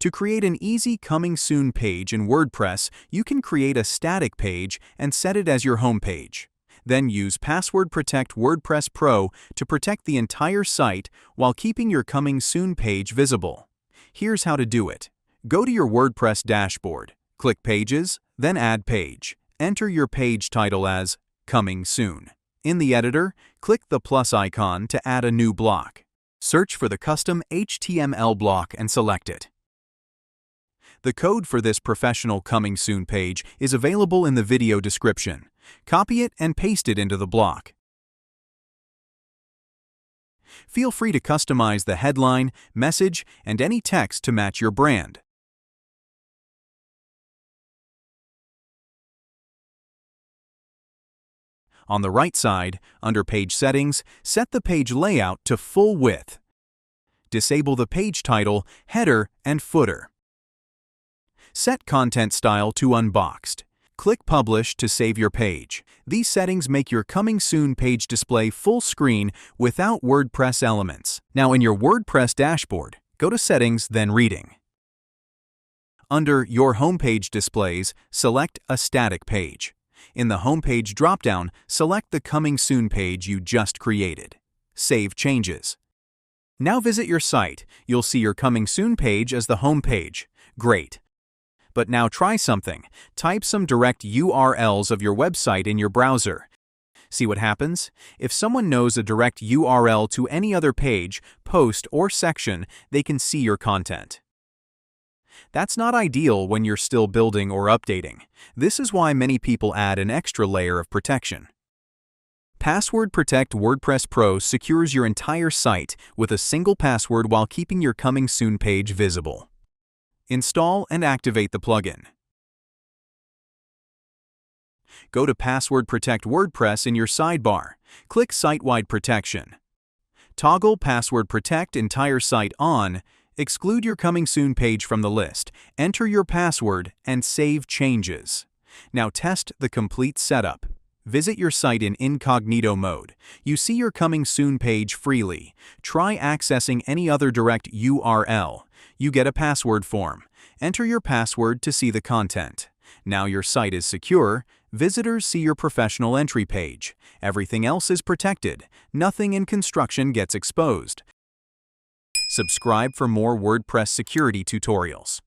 To create an easy Coming Soon page in WordPress, you can create a static page and set it as your home page. Then use Password Protect WordPress Pro to protect the entire site while keeping your Coming Soon page visible. Here's how to do it. Go to your WordPress dashboard, click Pages, then Add Page. Enter your page title as Coming Soon. In the editor, click the plus icon to add a new block. Search for the custom HTML block and select it. The code for this professional Coming Soon page is available in the video description. Copy it and paste it into the block. Feel free to customize the headline, message, and any text to match your brand. On the right side, under Page Settings, set the page layout to full width. Disable the page title, header, and footer. Set content style to unboxed. Click Publish to save your page. These settings make your Coming Soon page display full screen without WordPress elements. Now in your WordPress dashboard, go to Settings, then Reading. Under Your Homepage Displays, select a static page. In the Homepage dropdown, select the Coming Soon page you just created. Save changes. Now visit your site. You'll see your Coming Soon page as the home page. Great. But now try something. Type some direct URLs of your website in your browser. See what happens? If someone knows a direct URL to any other page, post, or section, they can see your content. That's not ideal when you're still building or updating. This is why many people add an extra layer of protection. Password Protect WordPress Pro secures your entire site with a single password while keeping your Coming Soon page visible. Install and activate the plugin. Go to Password Protect WordPress in your sidebar. Click Site-Wide Protection. Toggle Password Protect Entire Site on. Exclude your Coming Soon page from the list. Enter your password and save changes. Now test the complete setup. Visit your site in incognito mode. You see your Coming Soon page freely. Try accessing any other direct URL. You get a password form. Enter your password to see the content. Now your site is secure. Visitors see your professional entry page. Everything else is protected. Nothing in construction gets exposed. Subscribe for more WordPress security tutorials.